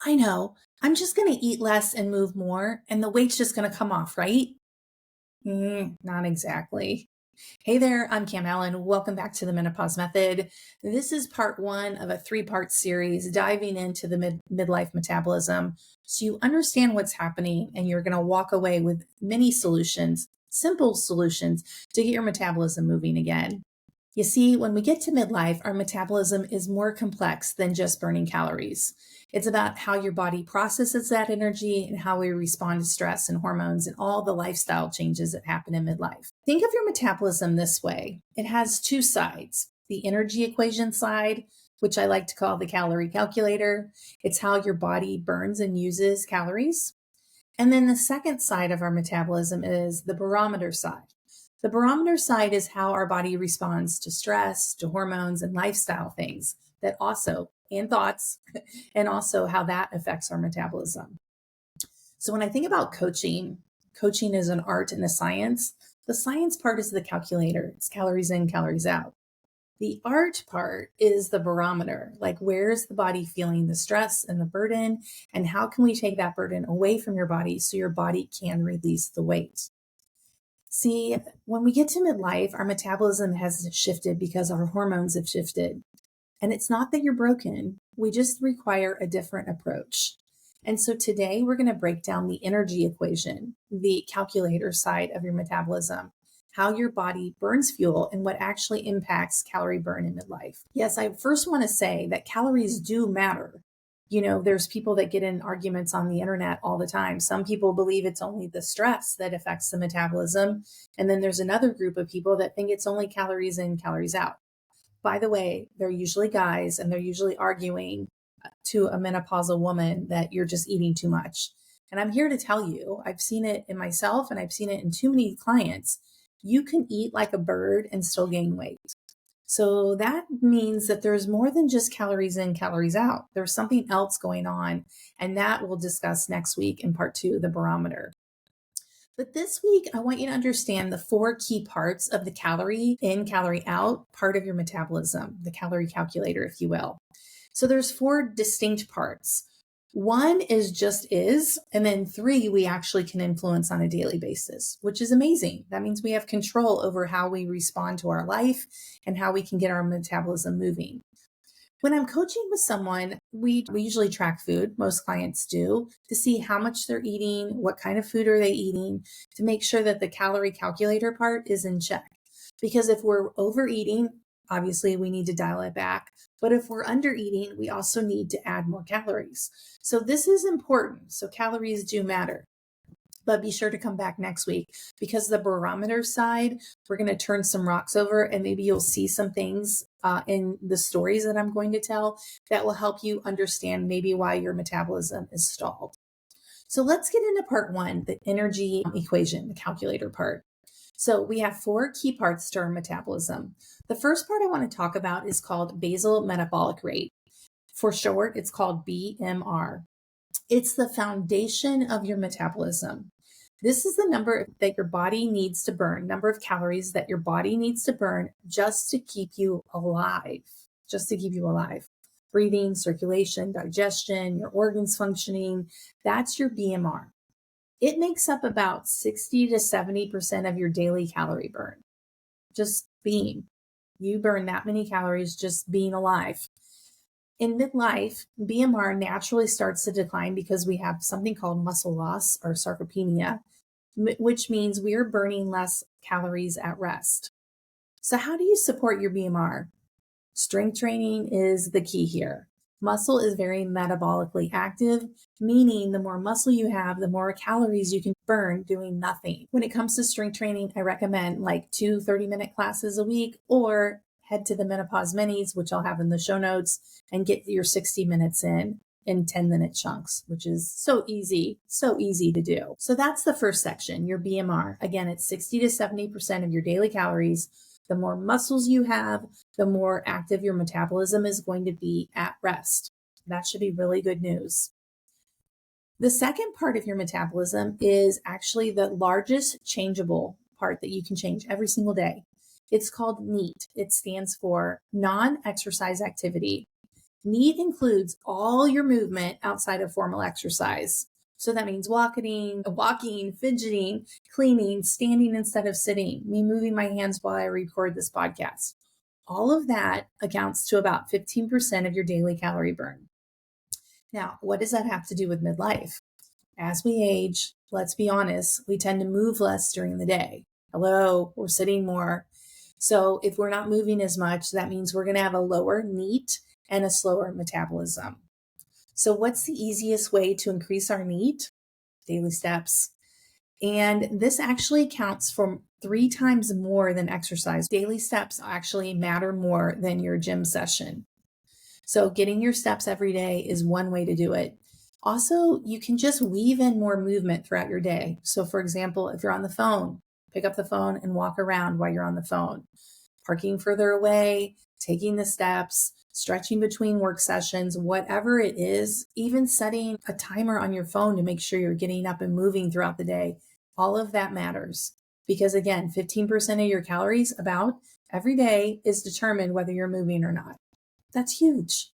I know. I'm just going to eat less and move more, and the weight's just going to come off, right? Not exactly. Hey there, I'm Cam Allen. Welcome back to the Menopause Method. This is part one of a three-part series diving into the midlife metabolism so you understand what's happening and you're going to walk away with many solutions, simple solutions to get your metabolism moving again. You see, when we get to midlife, our metabolism is more complex than just burning calories. It's about how your body processes that energy and how we respond to stress and hormones and all the lifestyle changes that happen in midlife. Think of your metabolism this way. It has two sides. The energy equation side, which I like to call the calorie calculator. It's how your body burns and uses calories. And then the second side of our metabolism is the barometer side. The barometer side is how our body responds to stress, to hormones, and lifestyle things that also, and thoughts, and also how that affects our metabolism. So when I think about coaching, coaching is an art and a science. The science part is the calculator. It's calories in, calories out. The art part is the barometer, like where's the body feeling the stress and the burden, and how can we take that burden away from your body so your body can release the weight? See, when we get to midlife, our metabolism has shifted because our hormones have shifted. And it's not that you're broken, we just require a different approach. And so today we're going to break down the energy equation, the calculator side of your metabolism, how your body burns fuel and what actually impacts calorie burn in midlife. Yes, I first want to say that calories do matter. You know, there's people that get in arguments on the internet all the time. Some people believe it's only the stress that affects the metabolism. And then there's another group of people that think it's only calories in, calories out. By the way, they're usually guys and they're usually arguing to a menopausal woman that you're just eating too much. And I'm here to tell you, I've seen it in myself and I've seen it in too many clients. You can eat like a bird and still gain weight. So that means that there's more than just calories in, calories out. There's something else going on. And that we'll discuss next week in part two, the barometer. But this week, I want you to understand the four key parts of the calorie in, calorie out part of your metabolism, the calorie calculator, if you will. So there's four distinct parts. One is just is, and then three we actually can influence on a daily basis, which is amazing. That means we have control over how we respond to our life and how we can get our metabolism moving. When I'm coaching with someone, we usually track food, most clients do, to see how much they're eating, what kind of food are they eating, to make sure that the calorie calculator part is in check. Because if we're overeating, obviously we need to dial it back. But if we're under eating, we also need to add more calories. So this is important. So calories do matter. But be sure to come back next week because the barometer side, we're going to turn some rocks over and maybe you'll see some things in the stories that I'm going to tell that will help you understand maybe why your metabolism is stalled. So let's get into part one, the energy equation, the calculator part. So we have four key parts to our metabolism. The first part I want to talk about is called basal metabolic rate. For short, it's called BMR. It's the foundation of your metabolism. This is the number that your body needs to burn, number of calories that your body needs to burn just to keep you alive, Breathing, circulation, digestion, your organs functioning, that's your BMR. It makes up about 60 to 70% of your daily calorie burn. Just being. You burn that many calories just being alive. In midlife, BMR naturally starts to decline because we have something called muscle loss or sarcopenia, which means we are burning less calories at rest. So how do you support your BMR? Strength training is the key here. Muscle is very metabolically active, meaning the more muscle you have, the more calories you can burn doing nothing. When it comes to strength training, I recommend like 2 30-minute classes a week or head to the Menopause Minis, which I'll have in the show notes, and get your 60 minutes in 10-minute chunks, which is so easy to do. So that's the first section, your BMR. Again, it's 60 to 70% of your daily calories. The more muscles you have, the more active your metabolism is going to be at rest. That should be really good news. The second part of your metabolism is actually the largest changeable part that you can change every single day. It's called NEAT. It stands for non-exercise activity. NEAT includes all your movement outside of formal exercise. So that means walking, fidgeting, cleaning, standing instead of sitting, me moving my hands while I record this podcast. All of that accounts to about 15% of your daily calorie burn. Now, what does that have to do with midlife? As we age, let's be honest, we tend to move less during the day. Hello, we're sitting more. So if we're not moving as much, that means we're going to have a lower NEAT and a slower metabolism. So what's the easiest way to increase our NEAT? Daily steps. And this actually counts for 3 times more than exercise. Daily steps actually matter more than your gym session. So getting your steps every day is one way to do it. Also, you can just weave in more movement throughout your day. So for example, if you're on the phone, pick up the phone and walk around while you're on the phone. Parking further away, taking the steps, stretching between work sessions, whatever it is, even setting a timer on your phone to make sure you're getting up and moving throughout the day. All of that matters because again, 15% of your calories about every day is determined whether you're moving or not. That's huge.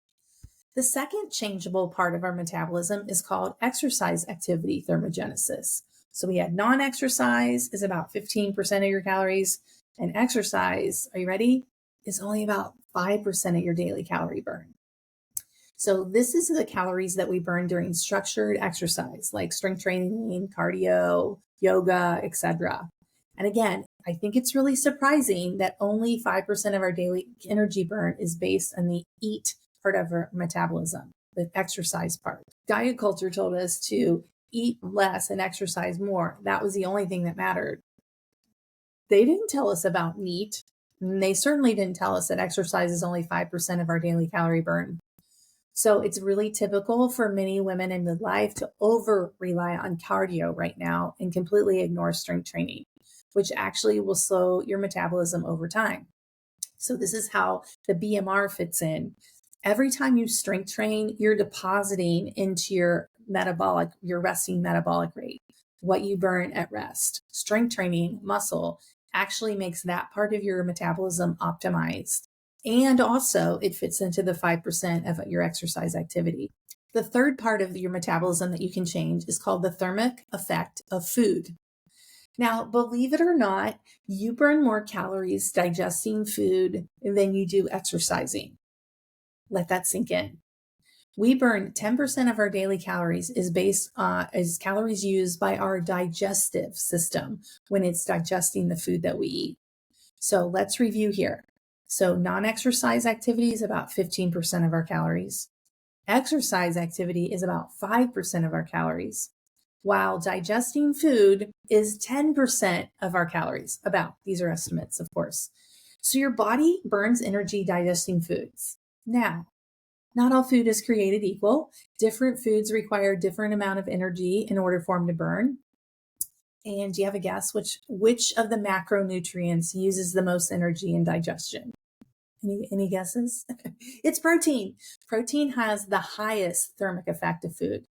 The second changeable part of our metabolism is called exercise activity thermogenesis. So we had non-exercise is about 15% of your calories, and exercise, are you ready, is only about 5% of your daily calorie burn. So this is the calories that we burn during structured exercise, like strength training, cardio, yoga, etc. And again, I think it's really surprising that only 5% of our daily energy burn is based on the eat part of our metabolism, the exercise part. Diet culture told us to eat less and exercise more. That was the only thing that mattered. They didn't tell us about NEAT, and they certainly didn't tell us that exercise is only 5% of our daily calorie burn. So it's really typical for many women in midlife to over rely on cardio right now and completely ignore strength training, which actually will slow your metabolism over time. So this is how the BMR fits in. Every time you strength train, you're depositing into your resting metabolic rate, what you burn at rest. Strength training, muscle, actually makes that part of your metabolism optimized. And also it fits into the 5% of your exercise activity. The third part of your metabolism that you can change is called the thermic effect of food. Now, believe it or not, you burn more calories digesting food than you do exercising. Let that sink in. We burn 10% of our daily calories is calories used by our digestive system when it's digesting the food that we eat. So let's review here. So non-exercise activity is about 15% of our calories. Exercise activity is about 5% of our calories, while digesting food is 10% of our calories. These are estimates, of course. So your body burns energy digesting foods. Now, not all food is created equal. Different foods require a different amount of energy in order for them to burn. And do you have a guess which of the macronutrients uses the most energy in digestion? Any guesses? It's protein. Protein has the highest thermic effect of food.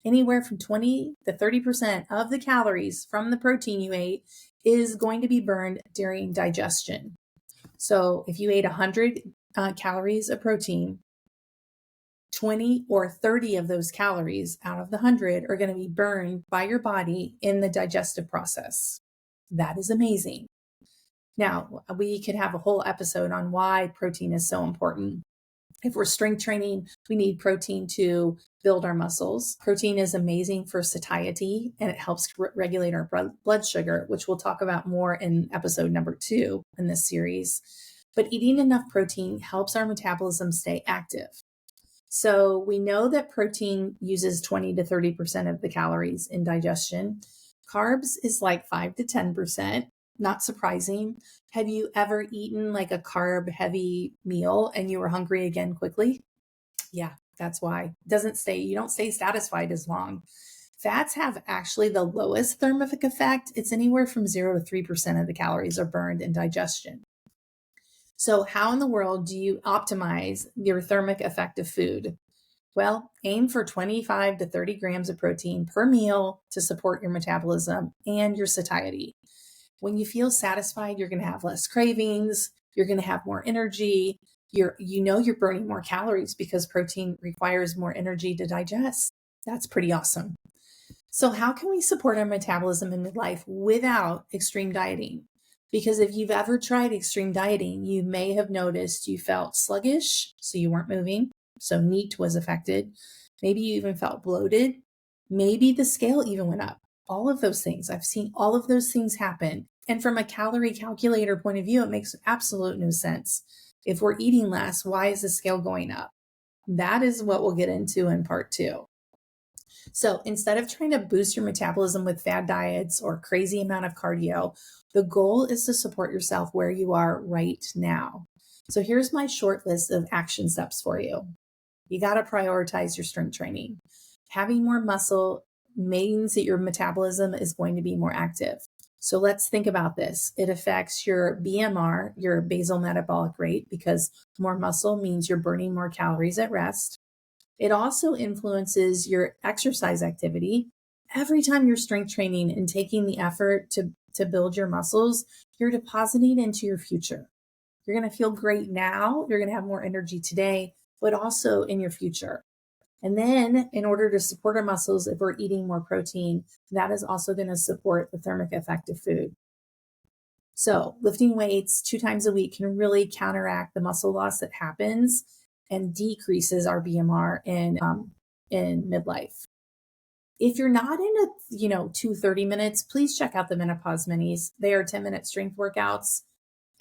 Anywhere from 20 to 30% of the calories from the protein you ate is going to be burned during digestion. So if you ate 100 calories of protein, 20 or 30 of those calories out of the 100 are going to be burned by your body in the digestive process. That is amazing. Now, we could have a whole episode on why protein is so important. If we're strength training, we need protein to build our muscles. Protein is amazing for satiety, and it helps regulate our blood sugar, which we'll talk about more in episode number 2 in this series. But eating enough protein helps our metabolism stay active. So we know that protein uses 20 to 30% of the calories in digestion. Carbs is like 5 to 10%. Not surprising. Have you ever eaten like a carb heavy meal and you were hungry again quickly? Yeah, that's why. You don't stay satisfied as long. Fats have actually the lowest thermic effect. It's anywhere from 0 to 3% of the calories are burned in digestion. So how in the world do you optimize your thermic effect of food? Well, aim for 25 to 30 grams of protein per meal to support your metabolism and your satiety. When you feel satisfied, you're going to have less cravings, you're going to have more energy, You're burning more calories because protein requires more energy to digest. That's pretty awesome. So how can we support our metabolism in midlife without extreme dieting? Because if you've ever tried extreme dieting, you may have noticed you felt sluggish, so you weren't moving. So NEAT was affected. Maybe you even felt bloated. Maybe the scale even went up. All of those things. I've seen all of those things happen. And from a calorie calculator point of view, it makes absolute no sense. If we're eating less, why is the scale going up? That is what we'll get into in part 2. So instead of trying to boost your metabolism with fad diets or crazy amount of cardio, the goal is to support yourself where you are right now. So here's my short list of action steps for you. You got to prioritize your strength training. Having more muscle means that your metabolism is going to be more active. So let's think about this. It affects your BMR, your basal metabolic rate, because more muscle means you're burning more calories at rest. It also influences your exercise activity. Every time you're strength training and taking the effort to build your muscles, you're depositing into your future. You're going to feel great now. You're going to have more energy today, but also in your future. And then in order to support our muscles, if we're eating more protein, that is also going to support the thermic effect of food. So lifting weights 2 times a week can really counteract the muscle loss that happens and decreases our BMR in midlife. If you're not into, 2 minutes, please check out the menopause minis. They are 10-minute strength workouts.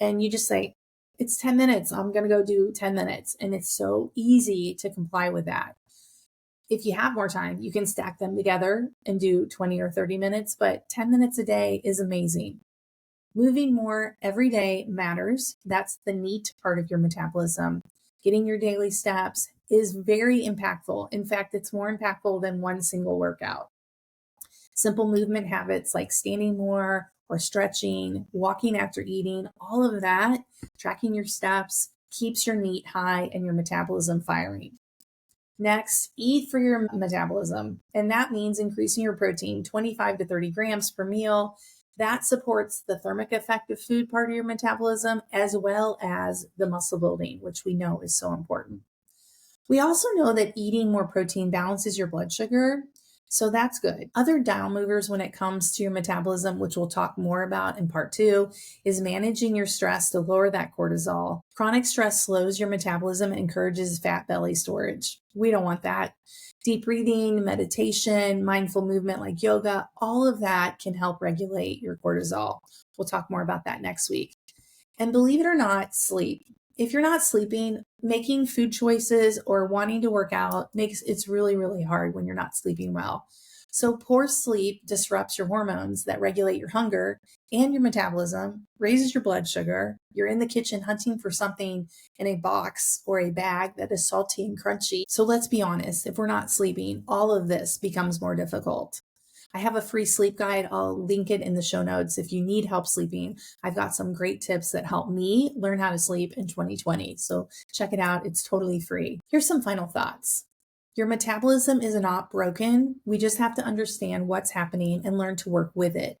And you just say, it's 10 minutes. I'm going to go do 10 minutes. And it's so easy to comply with that. If you have more time, you can stack them together and do 20 or 30 minutes, but 10 minutes a day is amazing. Moving more every day matters. That's the NEAT part of your metabolism. Getting your daily steps is very impactful. In fact, it's more impactful than one single workout. Simple movement habits like standing more or stretching, walking after eating, all of that, tracking your steps, keeps your NEAT high and your metabolism firing. Next, eat for your metabolism. And that means increasing your protein 25 to 30 grams per meal. That supports the thermic effect of food part of your metabolism, as well as the muscle building, which we know is so important. We also know that eating more protein balances your blood sugar. So that's good. Other dial movers when it comes to your metabolism, which we'll talk more about in part 2, is managing your stress to lower that cortisol. Chronic stress slows your metabolism and encourages fat belly storage. We don't want that. Deep breathing, meditation, mindful movement like yoga, all of that can help regulate your cortisol. We'll talk more about that next week. And believe it or not, sleep. If you're not sleeping, making food choices or wanting to work out it's really, really hard when you're not sleeping well. So poor sleep disrupts your hormones that regulate your hunger and your metabolism, raises your blood sugar. You're in the kitchen hunting for something in a box or a bag that is salty and crunchy. So let's be honest, if we're not sleeping, all of this becomes more difficult. I have a free sleep guide. I'll link it in the show notes. If you need help sleeping, I've got some great tips that help me learn how to sleep in 2020. So check it out. It's totally free. Here's some final thoughts. Your metabolism is not broken. We just have to understand what's happening and learn to work with it.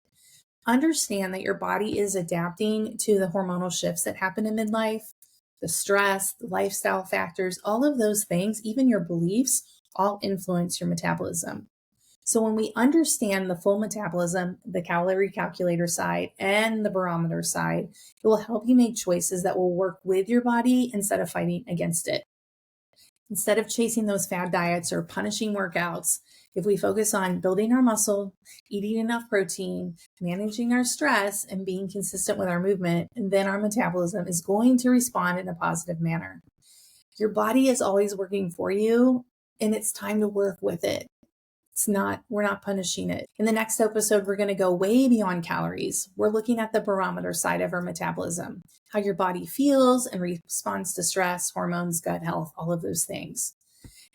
Understand that your body is adapting to the hormonal shifts that happen in midlife, the stress, the lifestyle factors, all of those things, even your beliefs, all influence your metabolism. So when we understand the full metabolism, the calorie calculator side and the barometer side, it will help you make choices that will work with your body instead of fighting against it. Instead of chasing those fad diets or punishing workouts, if we focus on building our muscle, eating enough protein, managing our stress, and being consistent with our movement, then our metabolism is going to respond in a positive manner. Your body is always working for you, and it's time to work with it. We're not punishing it. In the next episode, we're going to go way beyond calories. We're looking at the barometer side of our metabolism, how your body feels and responds to stress, hormones, gut health, all of those things.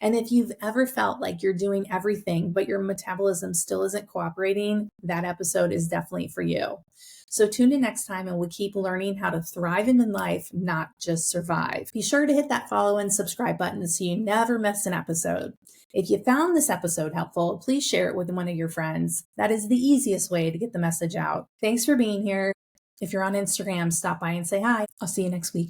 And if you've ever felt like you're doing everything, but your metabolism still isn't cooperating, that episode is definitely for you. So tune in next time and we'll keep learning how to thrive in life, not just survive. Be sure to hit that follow and subscribe button so you never miss an episode. If you found this episode helpful, please share it with one of your friends. That is the easiest way to get the message out. Thanks for being here. If you're on Instagram, stop by and say hi. I'll see you next week.